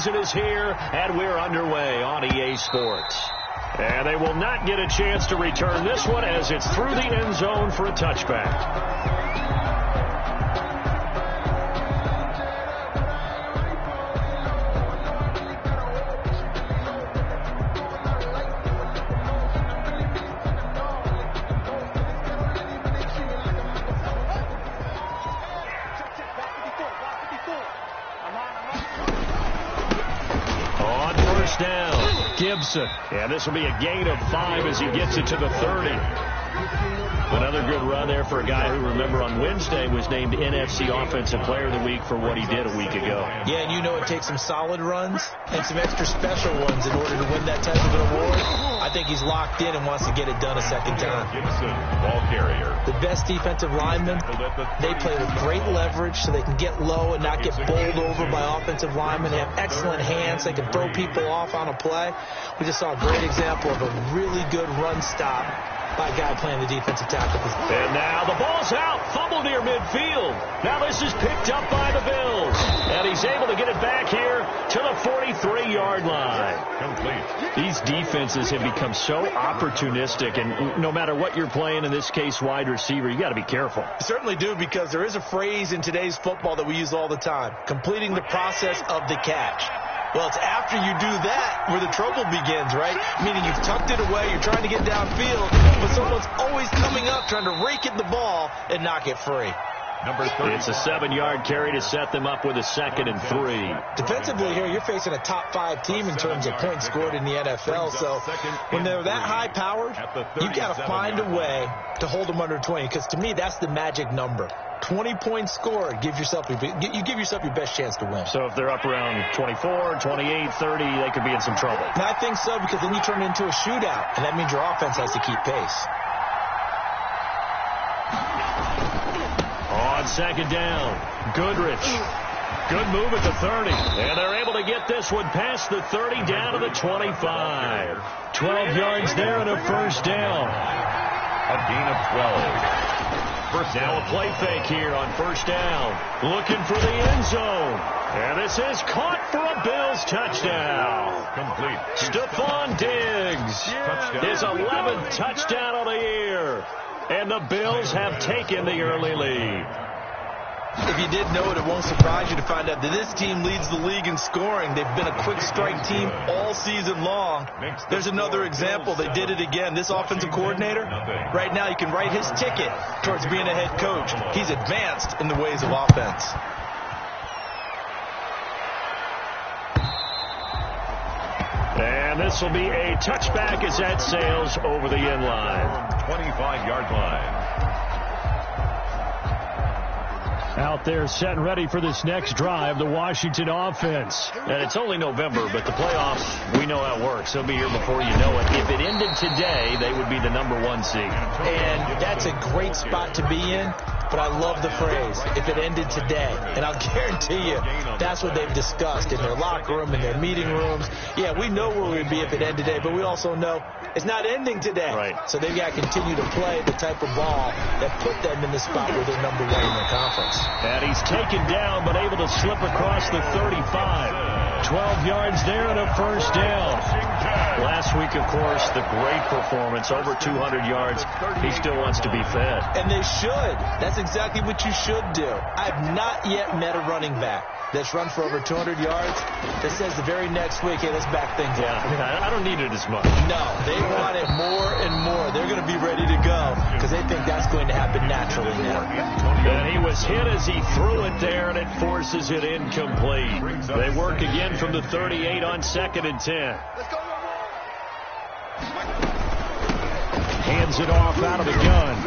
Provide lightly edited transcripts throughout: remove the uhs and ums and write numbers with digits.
season is here, and we're underway on EA Sports. And they will not get a chance to return this one as it's through the end zone for a touchback. Gibson. And this will be a gain of 5 as he gets it to the 30. Another good run there for a guy who, remember, on Wednesday was named NFC Offensive Player of the Week for what he did a week ago. Yeah, and you know it takes some solid runs and some extra special ones in order to win that type of an award. I think he's locked in and wants to get it done a second time. Gibson, ball carrier. The best defensive linemen, they play with great leverage so they can get low and not get bowled over by offensive linemen. They have excellent hands. They can throw people off on a play. We just saw a great example of a really good run stop by a guy playing the defensive tackle. And now the ball's out. Fumble near midfield. Now this is picked up by the Bills. And he's able to get it back here to the 43-yard line. Complete. These defenses have become so opportunistic, and no matter what you're playing, in this case wide receiver, you got to be careful. You certainly do, because there is a phrase in today's football that we use all the time: completing the process of the catch. Well, it's after you do that where the trouble begins, right? Meaning you've tucked it away, you're trying to get downfield, but someone's always coming up trying to rake at the ball and knock it free. Number 30. It's a 7-yard carry to set them up with a 2nd and 3. Defensively here, you're facing a top 5 team in terms of points scored in the NFL. So when they're that high-powered, you've got to find a way to hold them under 20, because to me, that's the magic number. 20 points scored, you give yourself your best chance to win. So if they're up around 24, 28, 30, they could be in some trouble. And I think so, because then you turn it into a shootout, and that means your offense has to keep pace. On 2nd down, Goodrich. Good move at the 30. And they're able to get this one past the 30 down to the 25. 12 yards there and a first down. A gain of 12. First down, a play fake here on first down. Looking for the end zone. And this is caught for a Bills touchdown. Complete. Stephon Diggs. His 11th touchdown of the year. And the Bills have taken the early lead. If you didn't know it, it won't surprise you to find out that this team leads the league in scoring. They've been a quick strike team all season long. There's another example. They did it again. This offensive coordinator, right now you can write his ticket towards being a head coach. He's advanced in the ways of offense. And this will be a touchback as that sails over the end line. 25-yard line. Out there set and ready for this next drive, the Washington offense. And it's only November, but the playoffs, we know how it works. They'll be here before you know it. If it ended today, they would be the number 1 seed. And that's a great spot to be in. But I love the phrase, if it ended today. And I'll guarantee you, that's what they've discussed in their locker room, in their meeting rooms. Yeah, we know where we'd be if it ended today, but we also know it's not ending today. Right. So they've got to continue to play the type of ball that put them in the spot where they're number 1 in their conference. And he's taken down, but able to slip across the 35. 12 yards there and a first down. Last week, of course, the great performance, over 200 yards. He still wants to be fed. And they should. That's exactly what you should do. I've not yet met a running back that's run for over 200 yards that says the very next week, hey, let's back things up. I mean, I don't need it as much. No, they want it more and more. They're going to be ready to go because they think that's going to happen naturally now. And he was hit as he threw it there, and it forces it incomplete. They work again from the 38 on 2nd and 10. Hands it off out of the gun.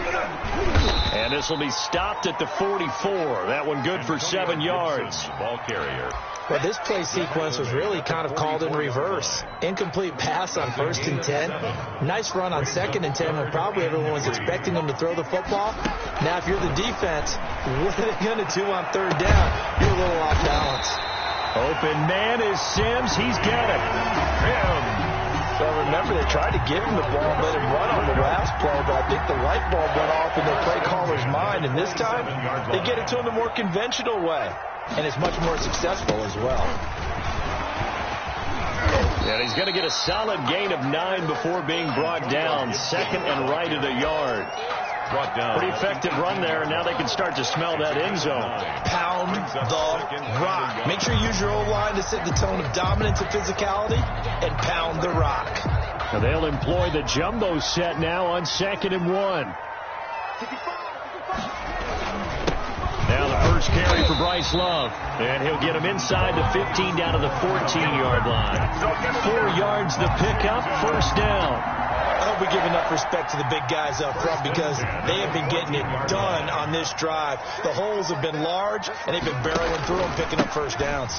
And this will be stopped at the 44. That one good for 7 yards. Ball carrier. Well, this play sequence was really kind of called in reverse. Incomplete pass on 1st and 10. Nice run on 2nd and 10 when probably everyone was expecting them to throw the football. Now, if you're the defense, what are they going to do on 3rd down? You're a little off balance. Open man is Sims. He's got it. So remember, they tried to give him the ball and let him run on the last play, but I think the light bulb went off in the play caller's mind, and this time they get it to him the more conventional way, and it's much more successful as well. And he's going to get a solid gain of 9 before being brought down. Second and right at a yard. Brought down. Pretty effective run there. Now they can start to smell that end zone. Pound the rock. Make sure you use your O-line to set the tone of dominance and physicality, and pound the rock. Now they'll employ the jumbo set now on 2nd and 1. Now the first carry for Bryce Love. And he'll get him inside the 15 down to the 14-yard line. 4 yards the pickup, first down. I hope we give enough respect to the big guys up front because they have been getting it done on this drive. The holes have been large, and they've been barreling through them, picking up first downs.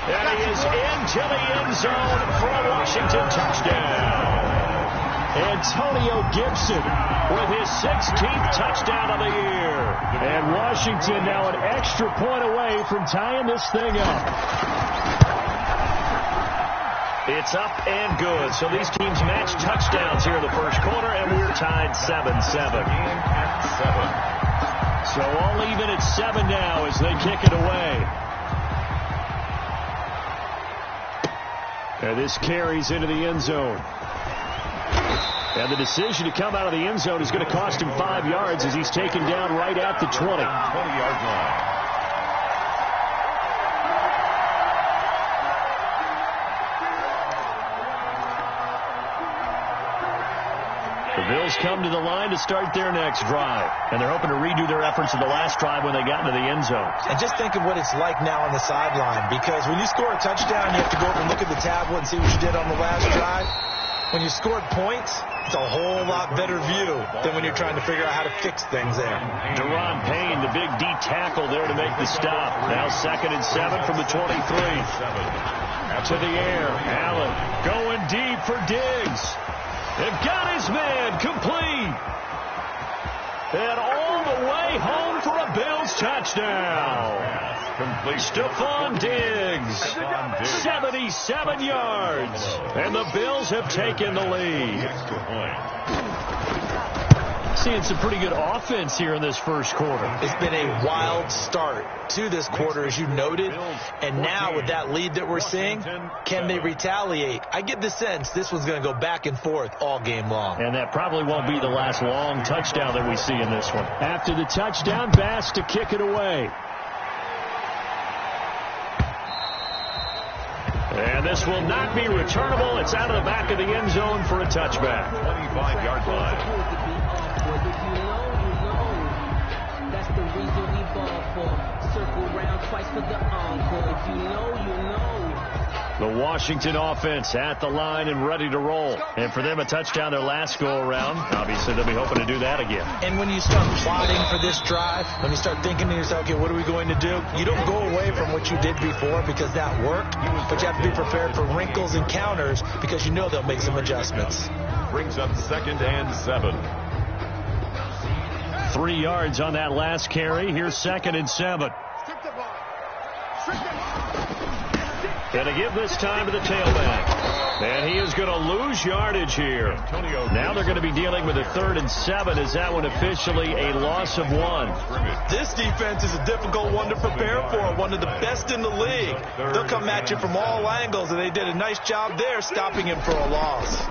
And he is into the end zone for a Washington touchdown. Antonio Gibson with his 16th touchdown of the year. And Washington now an extra point away from tying this thing up. It's up and good. So these teams match touchdowns here in the first quarter, and we're tied 7-7. So all even at 7 now as they kick it away. And this carries into the end zone. And the decision to come out of the end zone is going to cost him 5 yards as he's taken down right at the 20. 20-yard line. The Bills come to the line to start their next drive. And they're hoping to redo their efforts in the last drive when they got into the end zone. And just think of what it's like now on the sideline, because when you score a touchdown, you have to go over and look at the tablet and see what you did on the last drive. When you scored points, it's a whole lot better view than when you're trying to figure out how to fix things there. Deron Payne, the big D tackle there to make the stop. Now 2nd and 7 from the 23. To the air. Allen going deep for Diggs. They've got his man complete. And all the way home for a Bills touchdown. Stephon Diggs, 77 yards. And the Bills have taken the lead. Seeing some pretty good offense here in this first quarter. It's been a wild start to this quarter, as you noted. And now with that lead that we're seeing, can they retaliate? I get the sense this one's going to go back and forth all game long. And that probably won't be the last long touchdown that we see in this one. After the touchdown, Bass to kick it away. And this will not be returnable. It's out of the back of the end zone for a touchback. 25-yard line. That's the reason we ball for. Circle round twice for the encore. You know. The Washington offense at the line and ready to roll. And for them, a touchdown their last go-around. Obviously, they'll be hoping to do that again. And when you start plotting for this drive, when you start thinking to yourself, okay, what are we going to do? You don't go away from what you did before because that worked, but you have to be prepared for wrinkles and counters because you know they'll make some adjustments. Brings up 2nd and 7. 3 yards on that last carry. Here's 2nd and 7. Going to give this time to the tailback. And he is going to lose yardage here. Now they're going to be dealing with a 3rd and 7. Is that one officially a loss of 1? This defense is a difficult one to prepare for, one of the best in the league. They'll come at you from all angles, and they did a nice job there stopping him for a loss.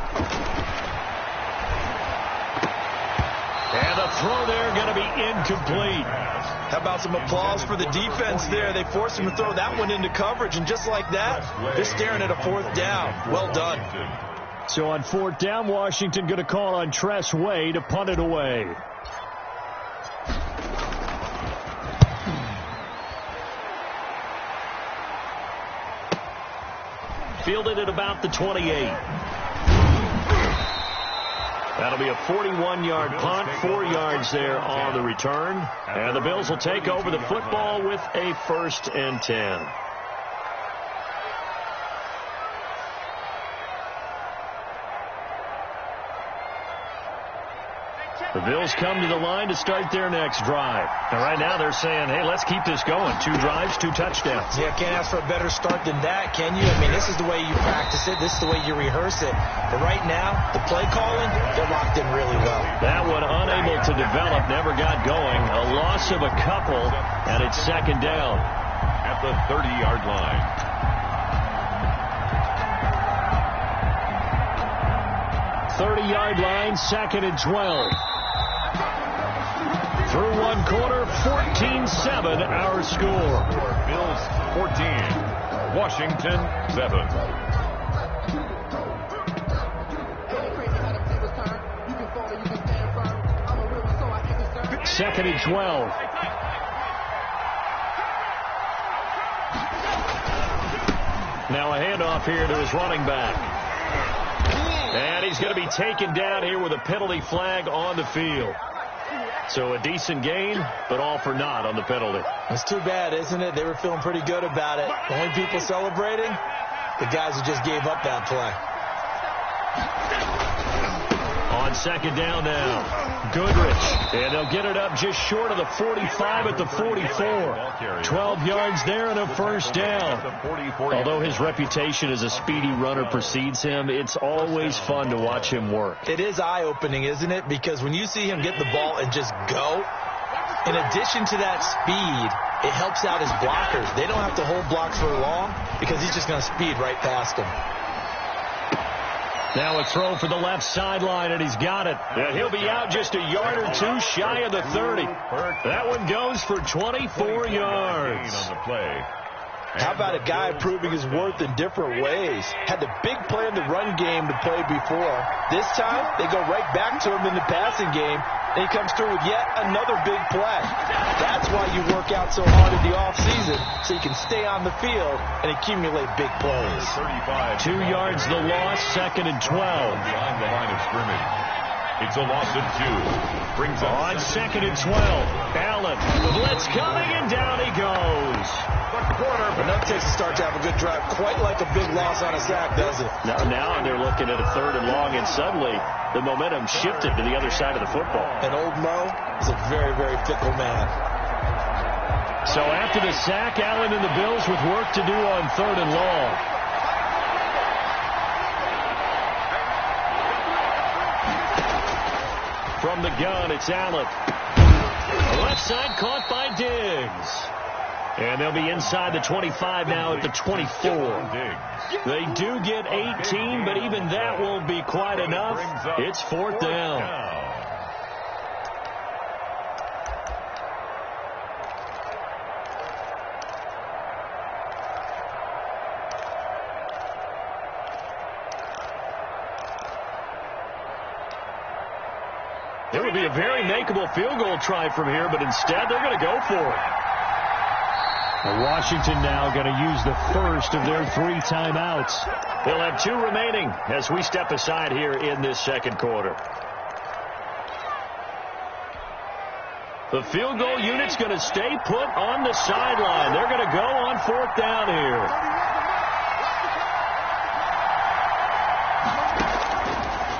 And the throw there going to be incomplete. How about some applause for the defense there? They forced him to throw that one into coverage, and just like that, they're staring at a 4th down. Well done. So on 4th down, Washington going to call on Tress Way to punt it away. Fielded at about the 28. That'll be a 41-yard punt, 4 yards there on the return. And the Bills will take over the football with a 1st and 10. The Bills come to the line to start their next drive. And right now they're saying, hey, let's keep this going. 2 drives, 2 touchdowns. Yeah, can't ask for a better start than that, can you? I mean, this is the way you practice it. This is the way you rehearse it. But right now, the play calling, they're locked in really well. That one unable to develop, never got going. A loss of a couple, and it's 2nd down. at the 30-yard line. .30-yard line, 2nd and 12. Through one quarter, 14-7 our score. Bills 14, Washington 7. 2nd and 12. Now a handoff here to his running back. And he's going to be taken down here with a penalty flag on the field. So a decent gain, but all for naught on the penalty. It's too bad, isn't it? They were feeling pretty good about it. The only people celebrating, the guys who just gave up that play. On 2nd down now, Goodrich. And they'll get it up just short of the 45 at the 44. 12 yards there and a first down. Although his reputation as a speedy runner precedes him, it's always fun to watch him work. It is eye-opening, isn't it? Because when you see him get the ball and just go, in addition to that speed, it helps out his blockers. They don't have to hold blocks for long because he's just going to speed right past them. Now a throw for the left sideline, and he's got it. And he'll be out just a yard or two shy of the 30. That one goes for 24 yards. On the play. How about a guy proving his worth in different ways? Had the big play in the run game to play before. This time, they go right back to him in the passing game, and he comes through with yet another big play. That's why you work out so hard in the offseason, so you can stay on the field and accumulate big plays. 2 yards the loss, 2nd and 12. Behind the line of scrimmage. It's a loss of 2. Brings up on 2nd and 12. Allen, blitz coming, and down he goes. Enough takes to start to have a good drive. Quite like a big loss on a sack, does it? Now they're looking at a 3rd and long, and suddenly the momentum shifted to the other side of the football. And old Mo is a very, very fickle man. So after the sack, Allen and the Bills with work to do on 3rd and long. From the gun, it's Allen. Left side caught by Diggs. And they'll be inside the 25 now at the 24. They do get 18, but even that won't be quite enough. It's 4th down. It would be a very makeable field goal try from here, but instead they're going to go for it. Washington now going to use the first of their 3 timeouts. They'll have 2 remaining as we step aside here in this 2nd quarter. The field goal unit's going to stay put on the sideline. They're going to go on 4th down here.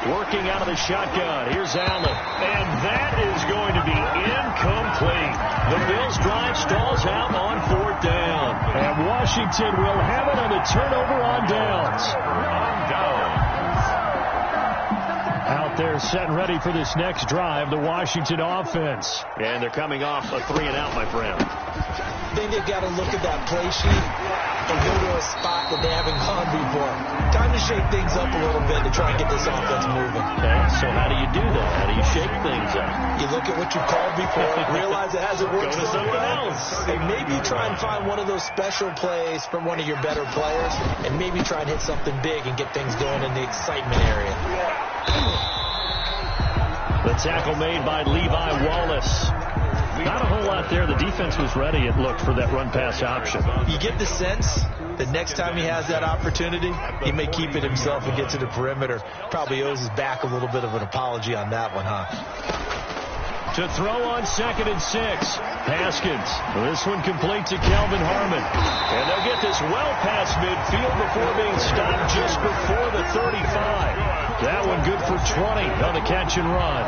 Working out of the shotgun. Here's Allen. And that is going to be incomplete. The Bills' drive stalls out on 4th down. And Washington will have it on the turnover on downs. Out there set and ready for this next drive, the Washington offense. And they're coming off a 3-and-out, my friend. I think they've got to look at that play sheet and go to a spot that they haven't gone before. Time to shake things up a little bit to try and get this offense moving. Okay, so how do you do that? How do you shake things up? You look at what you've called before, realize it hasn't worked so something well, else. And maybe try and find one of those special plays from one of your better players, and maybe try and hit something big and get things going in the excitement area. The tackle made by Levi Wallace. Not a whole lot there. The defense was ready, it looked, for that run-pass option. You get the sense that next time he has that opportunity, he may keep it himself and get to the perimeter. Probably owes his back a little bit of an apology on that one, huh? To throw on 2nd and 6. Haskins. This one complete to Kelvin Harmon. And they'll get this well past midfield before being stopped just before the 35. That one good for 20 on the catch and run.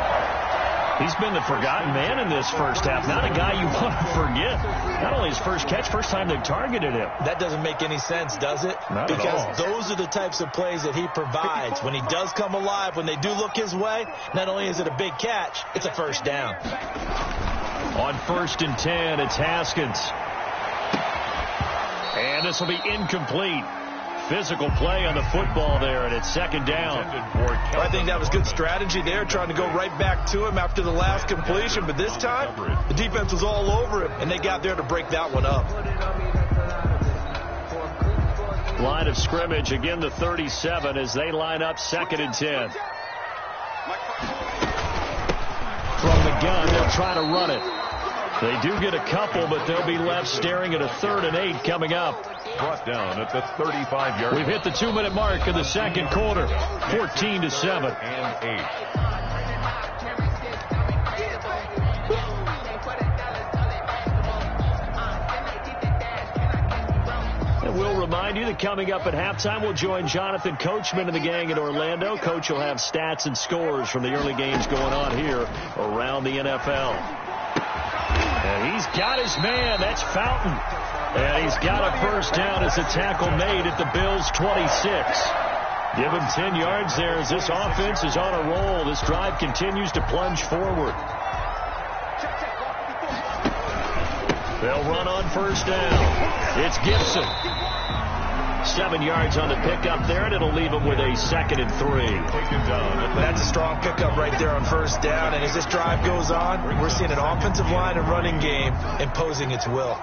He's been the forgotten man in this first half. Not a guy you want to forget. Not only his first catch, first time they've targeted him. That doesn't make any sense, does it? Not because at all. Those are the types of plays that he provides. When he does come alive, when they do look his way, not only is it a big catch, it's a first down. On 1st and 10, it's Haskins. And this will be incomplete. Physical play on the football there, and it's second down. I think that was good strategy there, trying to go right back to him after the last completion. But this time, the defense was all over him, and they got there to break that one up. Line of scrimmage, again the 37 as they line up 2nd and 10. From the gun, they'll try to run it. They do get a couple, but they'll be left staring at a 3rd and 8 coming up. Brought down at the 35-yard. We've hit the 2-minute mark in the second quarter. 14-7. And 8. And we'll remind you that coming up at halftime, we'll join Jonathan Coachman and the gang in Orlando. Coach will have stats and scores from the early games going on here around the NFL. And he's got his man. That's Fountain. And he's got a first down as a tackle made at the Bills' 26. Give him 10 yards there as this offense is on a roll. This drive continues to plunge forward. They'll run on first down. It's Gibson. 7 yards on the pickup there, and it'll leave him with a 2nd and 3. That's a strong pickup right there on first down. And as this drive goes on, we're seeing an offensive line and running game imposing its will.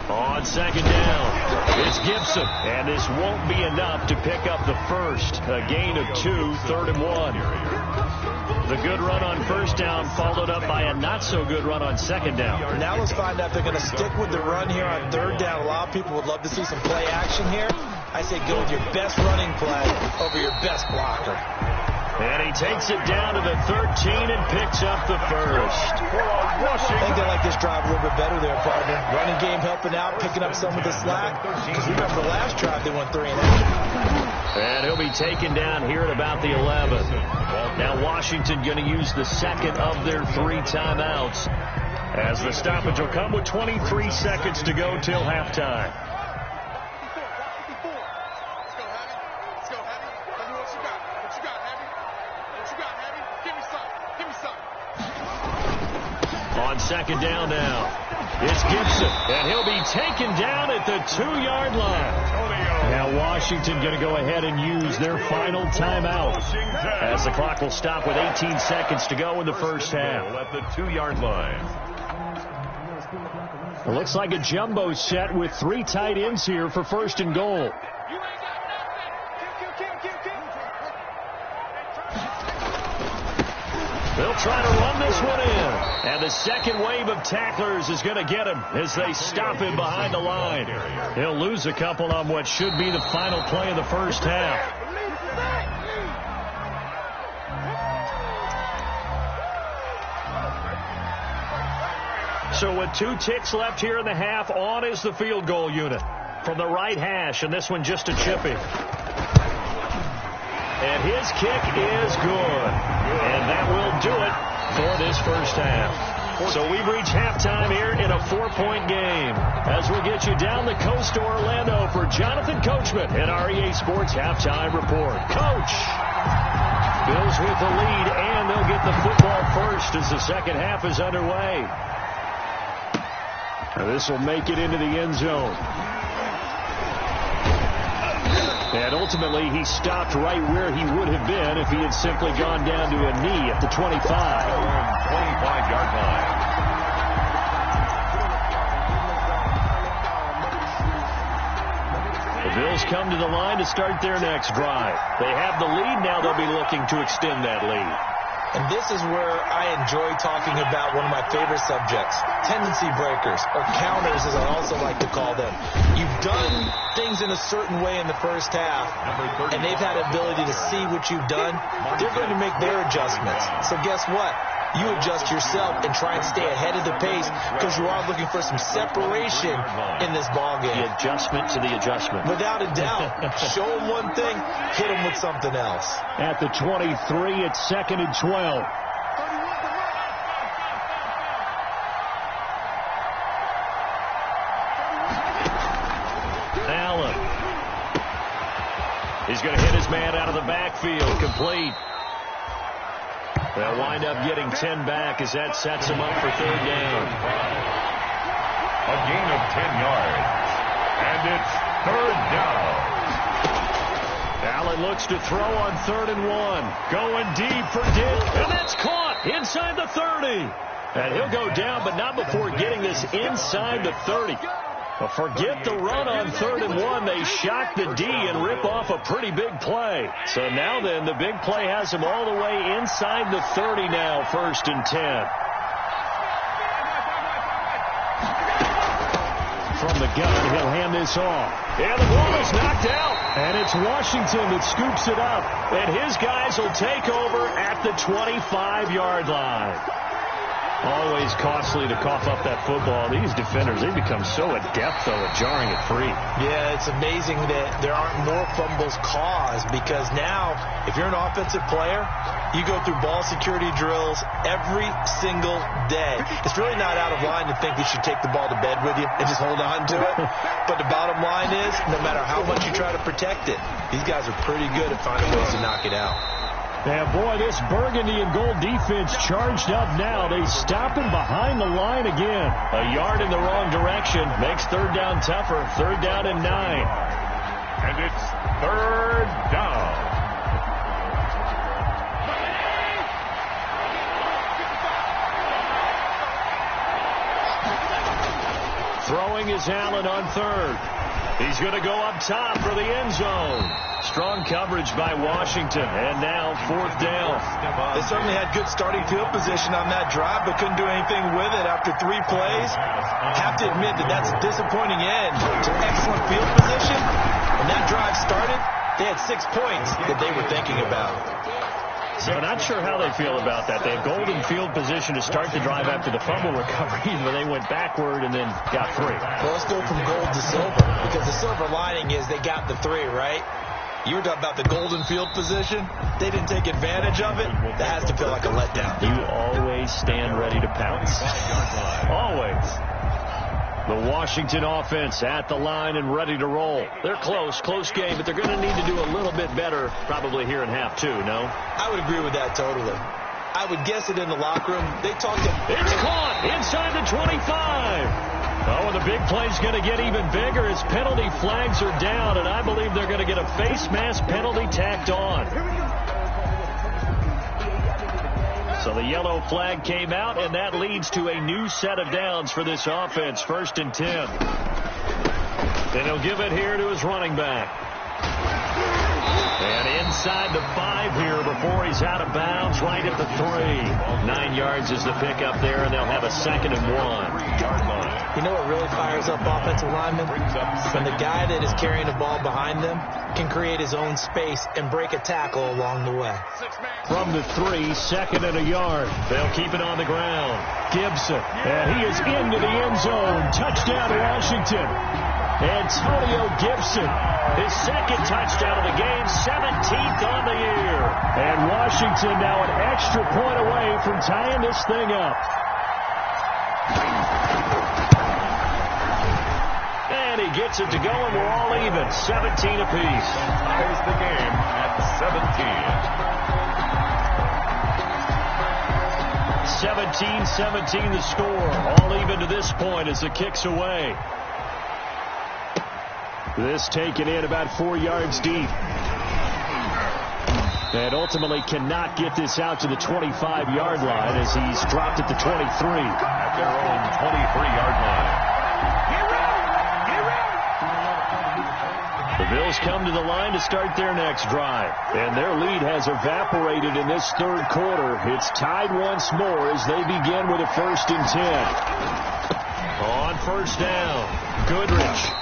On second down, it's Gibson, and this won't be enough to pick up the first. A gain of 2, 3rd and 1. The good run on first down followed up by a not-so-good run on second down. Now let's find out if they're going to stick with the run here on 3rd down. A lot of people would love to see some play action here. I say go with your best running play over your best blocker. And he takes it down to the 13 and picks up the first. I think they like this drive a little bit better there, partner. Running game helping out, picking up some of the slack. Because remember the last drive, they went 3 and out. And he'll be taken down here at about the 11. Now Washington going to use the second of their 3 timeouts, as the stoppage will come with 23 seconds to go till halftime. On second down now, it's Gibson, and he'll be taken down at the 2-yard line. Now Washington going to go ahead and use their final timeout, as the clock will stop with 18 seconds to go in the first half. At the 2-yard line. It looks like a jumbo set with 3 tight ends here for 1st and goal. They'll try to run this one in. And the second wave of tacklers is going to get him as they stop him behind the line. He'll lose a couple on what should be the final play of the first half. So with 2 ticks left here in the half, on is the field goal unit from the right hash, and this one just a chipping. And his kick is good. And that will do it for this first half. So we've reached halftime here in a 4-point game, as we get you down the coast to Orlando for Jonathan Coachman in our EA Sports Halftime Report. Coach! Bills with the lead, and they'll get the football first as the second half is underway. Now this will make it into the end zone. And ultimately, he stopped right where he would have been if he had simply gone down to a knee at the 25. 25-yard line. The Bills come to the line to start their next drive. They have the lead. Now they'll be looking to extend that lead. And this is where I enjoy talking about one of my favorite subjects, tendency breakers, or counters as I also like to call them. You've done things in a certain way in the first half, and they've had the ability to see what you've done. They're going to make their adjustments. So guess what? You adjust yourself and try and stay ahead of the pace, because you are looking for some separation in this ballgame. The adjustment to the adjustment. Without a doubt. Show them one thing, hit them with something else. At the 23, it's 2nd and 12. He's going to hit his man out of the backfield. Complete. They'll wind up getting 10 back as that sets him up for third down. A gain of 10 yards. And it's third down. Allen looks to throw on 3rd and 1. Going deep for Dick. And that's caught inside the 30. And he'll go down, but not before getting this inside the 30. Well, forget the run on 3rd and 1. They shock the D and rip off a pretty big play. So now then, the big play has him all the way inside the 30 now, 1st and 10. From the gun, he'll hand this off. And the ball is knocked out. And it's Washington that scoops it up. And his guys will take over at the 25-yard line. Always costly to cough up that football. These defenders, they become so adept, though, at jarring it free. Yeah, it's amazing that there aren't more fumbles caused, because now, if you're an offensive player, you go through ball security drills every single day. It's really not out of line to think you should take the ball to bed with you and just hold on to it. But the bottom line is, no matter how much you try to protect it, these guys are pretty good at finding ways to knock it out. Yeah, boy, this burgundy and gold defense charged up now. They stop him behind the line again. A yard in the wrong direction makes third down tougher. 3rd down and 9. And it's third down. Throwing is Allen on 3rd. He's going to go up top for the end zone. Strong coverage by Washington, and now 4th down. They certainly had good starting field position on that drive, but couldn't do anything with it after 3 plays. Have to admit that that's a disappointing end to excellent field position. When that drive started, they had 6 points that they were thinking about. So not sure how they feel about that. They had golden field position to start the drive after the fumble recovery, but they went backward and then got 3. Well, let's go from gold to silver, because the silver lining is they got the 3, right? You were talking about the golden field position. They didn't take advantage of it. That has to feel like a letdown. You always stand ready to pounce. Always. The Washington offense at the line and ready to roll. They're close game, but they're going to need to do a little bit better probably here in half 2, no? I would agree with that totally. I would guess it in the locker room. They talked to... It's caught inside the 25. Oh, and the big play's going to get even bigger as penalty flags are down, and I believe they're going to get a face mask penalty tacked on. So the yellow flag came out, and that leads to a new set of downs for this offense, 1st and 10. Then he'll give it here to his running back. And inside the 5 here before he's out of bounds, right at the 3. 9 yards is the pickup there, and they'll have a 2nd and 1. You know what really fires up offensive linemen? When the guy that is carrying the ball behind them can create his own space and break a tackle along the way. From the 3, 2nd and a yard. They'll keep it on the ground. Gibson, and he is into the end zone. Touchdown, Washington. Antonio Gibson, his 2nd touchdown of the game, 17th on the year. And Washington now an extra point away from tying this thing up. And he gets it to go, and we're all even, 17 apiece. Ties the game at 17. 17-17 the score. All even to this point as the kick's away. This taken in about 4 yards deep. And ultimately cannot get this out to the 25-yard line as he's dropped at the 23. At their own 23-yard line. The Bills come to the line to start their next drive. And their lead has evaporated in this 3rd quarter. It's tied once more as they begin with a 1st and 10. On 1st down, Goodrich.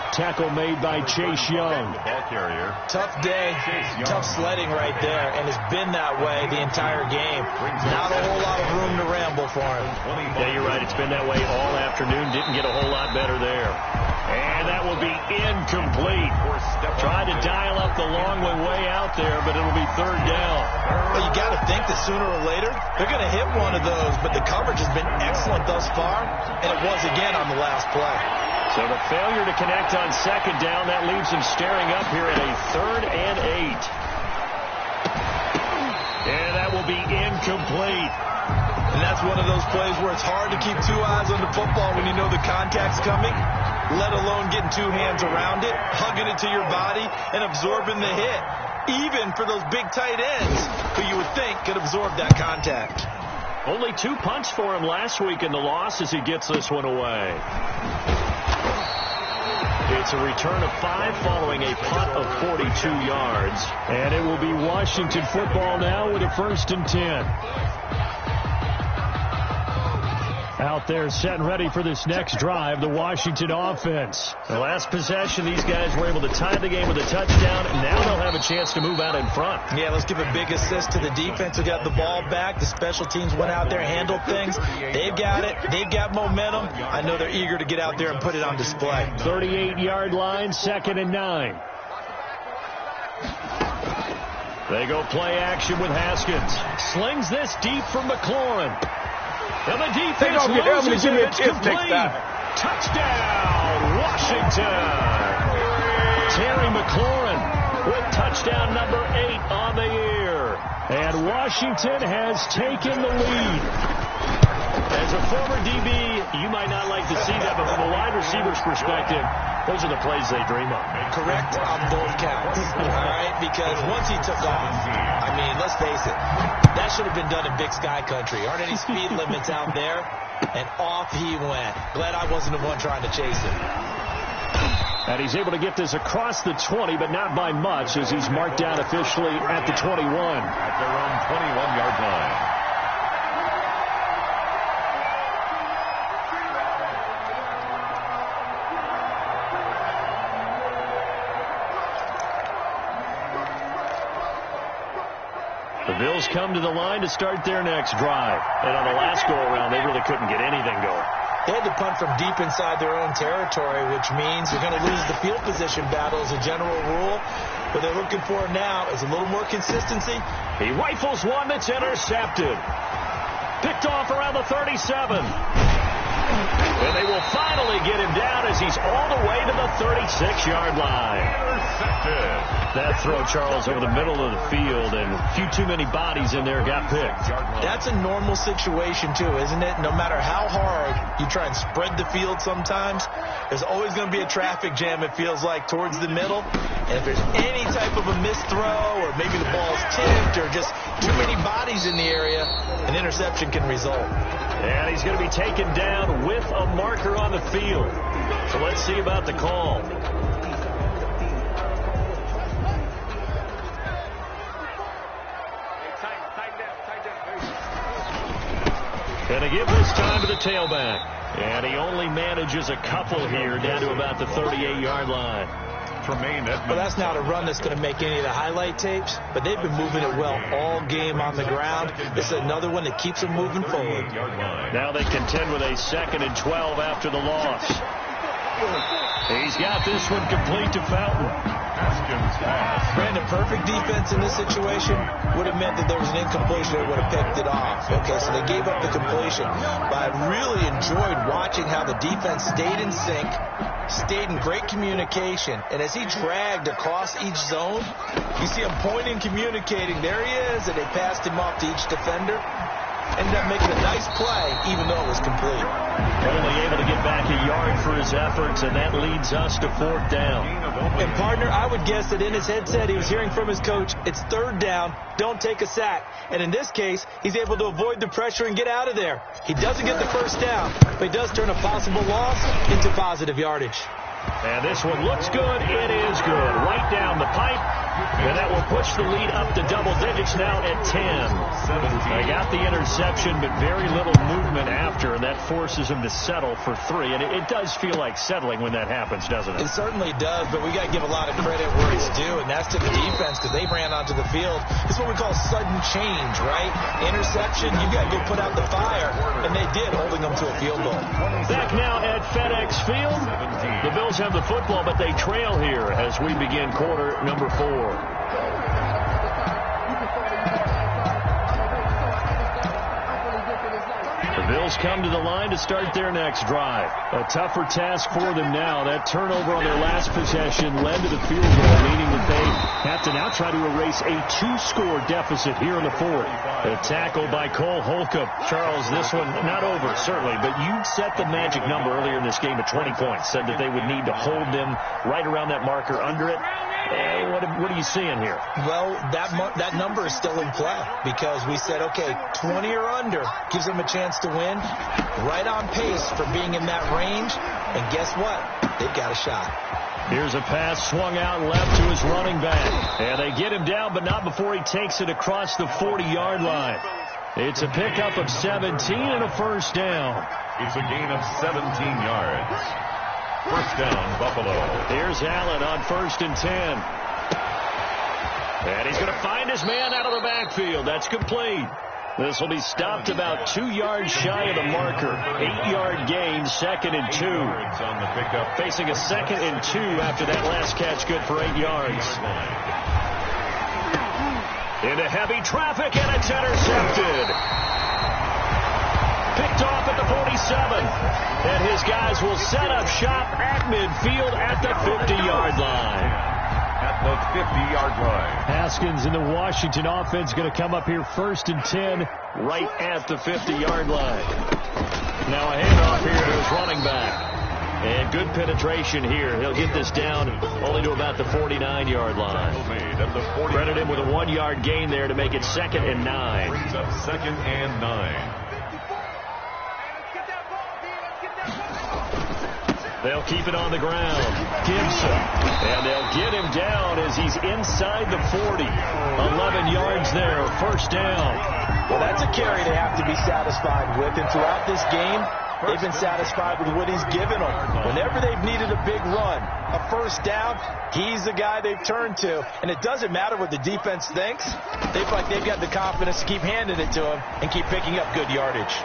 Tackle made by Chase Young. The ball carrier. Tough day, tough sledding right there, and it's been that way the entire game. Not a whole lot of room to ramble for him. Yeah, you're right. It's been that way all afternoon. Didn't get a whole lot better there. And that will be incomplete. Tried to dial up the long way out there, but it'll be 3rd down. Well, you got to think that sooner or later they're going to hit one of those, but the coverage has been excellent thus far, and it was again on the last play. So the failure to connect on second down, that leaves him staring up here at a 3rd and 8. And that will be incomplete. And that's one of those plays where it's hard to keep two eyes on the football when you know the contact's coming, let alone getting two hands around it, hugging it to your body, and absorbing the hit. Even for those big tight ends who you would think could absorb that contact. Only 2 punts for him last week in the loss as he gets this one away. It's a return of 5 following a punt of 42 yards. And it will be Washington football now with a 1st and 10. Out there set and ready for this next drive, the Washington offense. The last possession, these guys were able to tie the game with a touchdown, and now they'll have a chance to move out in front. Yeah, let's give a big assist to the defense who got the ball back. The special teams went out there and handled things. They've got it. They've got momentum. I know they're eager to get out there and put it on display. 38-yard line, 2nd and 9. They go play action with Haskins. Slings this deep from McLaurin. And the defense loses it. It's complete. Touchdown, Washington. Terry McLaurin with touchdown number 8 on the year. And Washington has taken the lead. As a former DB, you might not like to see that, but from a wide receiver's perspective, those are the plays they dream of. Correct on both counts, all right? Because once he took off, I mean, let's face it, that should have been done in Big Sky Country. Aren't any speed limits out there? And off he went. Glad I wasn't the one trying to chase him. And he's able to get this across the 20, but not by much, as he's marked down officially at the 21. At their own 21-yard line. The Bills come to the line to start their next drive. And on the last go-around, they really couldn't get anything going. They had to punt from deep inside their own territory, which means you're going to lose the field position battle as a general rule. What they're looking for now is a little more consistency. He rifles one that's intercepted. Picked off around the 37. And they will finally get him down as he's all the way to the 36-yard line. Intercepted. That throw, Charles, over the middle of the field, and a few too many bodies in there got picked. That's a normal situation, too, isn't it? No matter how hard you try and spread the field sometimes, there's always going to be a traffic jam, it feels like, towards the middle. And if there's any type of a missed throw, or maybe the ball's tipped, or just too many bodies in the area, an interception can result. And he's going to be taken down with a marker on the field. So let's see about the call. And they give this time to the tailback. And he only manages a couple here down to about the 38-yard line. Well, that's not a run that's going to make any of the highlight tapes, but they've been moving it well all game on the ground. This is another one that keeps them moving forward. Now they contend with a 2nd and 12 after the loss. He's got this one complete to Fountain. Brandon, perfect defense in this situation would have meant that there was an incompletion that would have picked it off. Okay, so they gave up the completion. But I really enjoyed watching how the defense stayed in sync, stayed in great communication, and as he dragged across each zone, you see him pointing, communicating. There he is, and they passed him off to each defender. Ended up making a nice play, even though it was complete. Only able to get back a yard for his efforts, and that leads us to 4th down. And, partner, I would guess that in his headset he was hearing from his coach, it's 3rd down, don't take a sack. And in this case, he's able to avoid the pressure and get out of there. He doesn't get the 1st down, but he does turn a possible loss into positive yardage. And this one looks good. It is good. Right down the pipe. And that will push the lead up to double digits now at 10. They got the interception, but very little movement after, and that forces him to settle for 3. And it does feel like settling when that happens, doesn't it? It certainly does, but we got to give a lot of credit where it's due, and that's to the defense because they ran onto the field. It's what we call sudden change, right? Interception, you got to go put out the fire, and they did, holding them to a field goal. Back now at FedEx Field. The Bills have the football, but they trail here as we begin quarter number 4. The Bills Bills come to the line to start their next drive. A tougher task for them now. That turnover on their last possession led to the field goal, meaning that they have to now try to erase a 2-score deficit here in the fourth. A tackle by Cole Holcomb. Charles, this one not over, certainly, but you set the magic number earlier in this game at 20 points. Said that they would need to hold them right around that marker under it. What are you seeing here? Well, that number is still in play because we said, okay, 20 or under gives them a chance to win. Right on pace for being in that range. And guess what? They've got a shot. Here's a pass swung out left to his running back. And they get him down, but not before he takes it across the 40-yard line. It's a pickup of 17 and a first down. It's a gain of 17 yards. First down, Buffalo. Here's Allen on 1st and 10. And he's going to find his man out of the backfield. That's complete. This will be stopped about 2 yards shy of the marker. 8-yard gain, 2nd and 2. On the pickup. Facing a 2nd and 2 after that last catch, good for 8 yards. Into heavy traffic, and it's intercepted. Picked off at the 47. And his guys will set up shop at midfield at the 50-yard line. At the 50-yard line. Haskins in the Washington offense going to come up here 1st and 10 right at the 50-yard line. Now a handoff here to his running back. And good penetration here. He'll get this down only to about the 49-yard line. Credit him with a 1-yard gain there to make it 2nd and 9. Brings up 2nd and 9. They'll keep it on the ground. Gibson. And they'll get him down as he's inside the 40. 11 yards there. First down. Well, that's a carry they have to be satisfied with. And throughout this game, they've been satisfied with what he's given them. Whenever they've needed a big run, a first down, he's the guy they've turned to. And it doesn't matter what the defense thinks. They feel like they've got the confidence to keep handing it to him and keep picking up good yardage.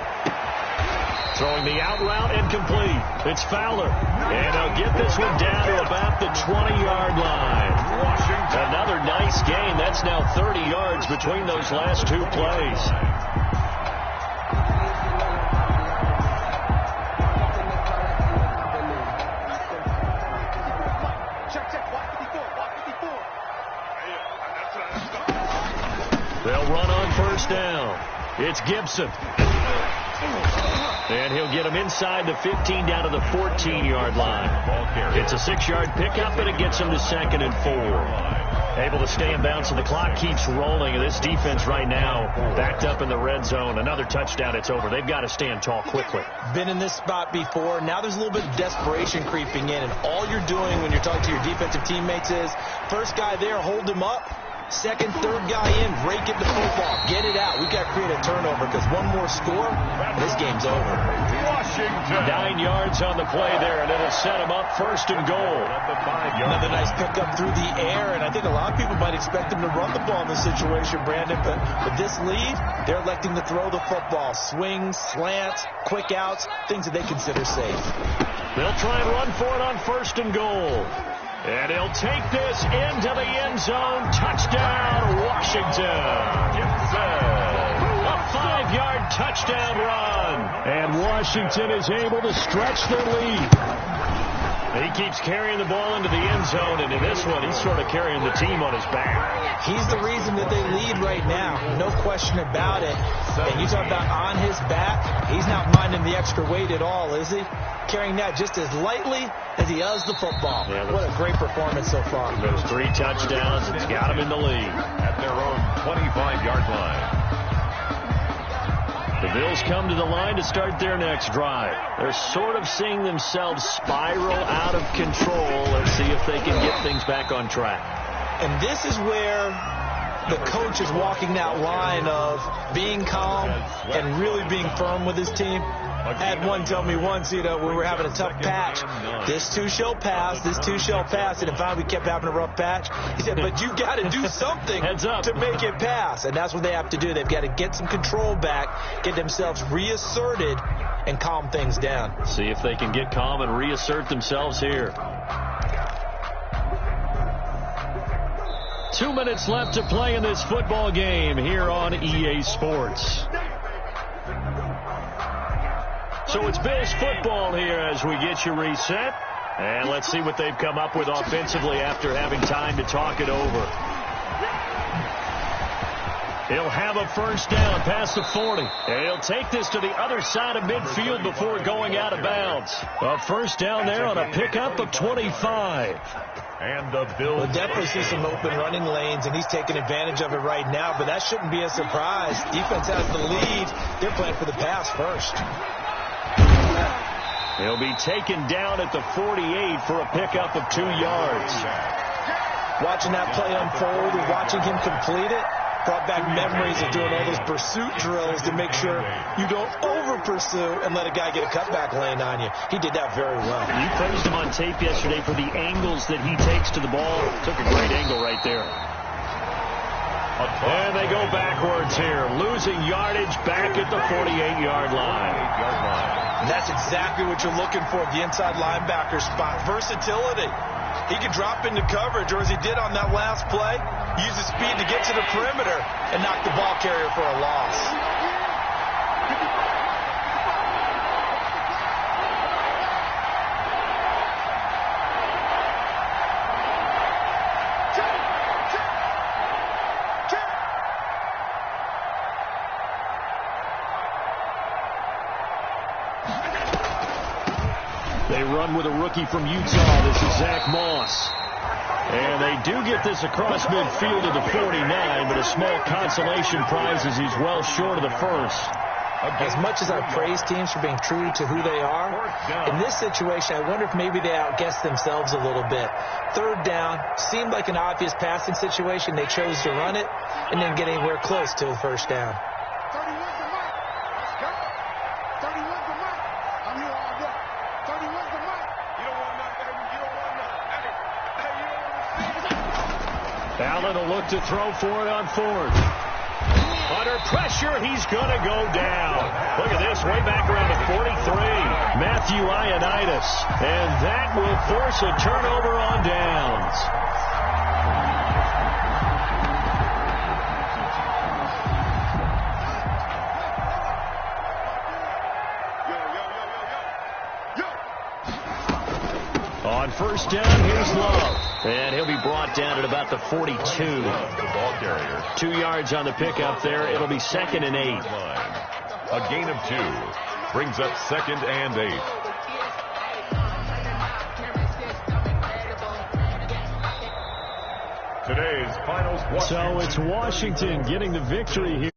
Throwing the out route incomplete. It's Fowler. And they'll get this one down to about the 20-yard line. Washington. Another nice gain. That's now 30 yards between those last 2 plays. They'll run on first down. It's Gibson. And he'll get him inside the 15 down to the 14-yard line. It's a 6-yard pickup, and it gets him to 2nd and 4. Able to stay in bounds, so the clock keeps rolling. This defense right now backed up in the red zone. Another touchdown, it's over. They've got to stand tall quickly. Been in this spot before. Now there's a little bit of desperation creeping in, and all you're doing when you're talking to your defensive teammates is first guy there, hold him up. Second, third guy in, rake it the football. Get it out. We've got to create a turnover because one more score, this game's over. Washington. 9 yards on the play there, and it'll set them up 1st and goal. Another nice pickup through the air, and I think a lot of people might expect them to run the ball in this situation, Brandon, but with this lead, they're electing to throw the football. Swings, slants, quick outs, things that they consider safe. They'll try and run for it on 1st and goal. And he'll take this into the end zone. Touchdown, Washington. A 5-yard touchdown run. And Washington is able to stretch their lead. He keeps carrying the ball into the end zone, and in this one, he's sort of carrying the team on his back. He's the reason that they lead right now. No question about it. And you talk about on his back, he's not minding the extra weight at all, is he? Carrying that just as lightly as he does the football. Yeah, what a great performance so far. Those 3 touchdowns, it's got him in the lead. At their own 25-yard line. The Bills come to the line to start their next drive. They're sort of seeing themselves spiral out of control. Let's see if they can get things back on track. And this is where the coach is walking that line of being calm and really being firm with his team. I had one tell me once, we were having a tough patch. This too shall pass, this too shall pass. And finally we kept having a rough patch. He said, but you got to do something to make it pass. And that's what they have to do. They've got to get some control back, get themselves reasserted, and calm things down. See if they can get calm and reassert themselves here. 2 minutes left to play in this football game here on EA Sports. So it's Bills football here as we get you reset. And let's see what they've come up with offensively after having time to talk it over. He'll have a first down past the 40. And he'll take this to the other side of midfield before going out of bounds. A first down there on a pickup of 25. And the Bills will definitely see some open running lanes, and he's taking advantage of it right now, but that shouldn't be a surprise. Defense has the lead. They're playing for the pass first. He'll be taken down at the 48 for a pickup of 2 yards. Watching that play unfold and watching him complete it brought back memories of doing all those pursuit drills to make sure you don't over-pursue and let a guy get a cutback lane on you. He did that very well. You praised him on tape yesterday for the angles that he takes to the ball. Took a great angle right there. And they go backwards here, losing yardage back at the 48-yard line. And that's exactly what you're looking for, the inside linebacker spot. Versatility. He can drop into coverage, or as he did on that last play, use his speed to get to the perimeter and knock the ball carrier for a loss. They run with a rookie from Utah. This is Zach Moss. And they do get this across midfield to the 49, but a small consolation prize as he's well short of the first. As much as I praise teams for being true to who they are, in this situation, I wonder if maybe they outguessed themselves a little bit. Third down seemed like an obvious passing situation. They chose to run it and didn't get anywhere close to the first down. Allen will look to throw for it on fourth. Under pressure, he's going to go down. Look at this, way back around the 43. Matthew Ioannidis. And that will force a turnover on downs. On first down, here's Love. And he'll be brought down at about the 42. The ball carrier. 2 yards on the pickup there. It'll be 2nd and 8. A gain of 2 brings up 2nd and 8. Today's final. So it's Washington getting the victory here.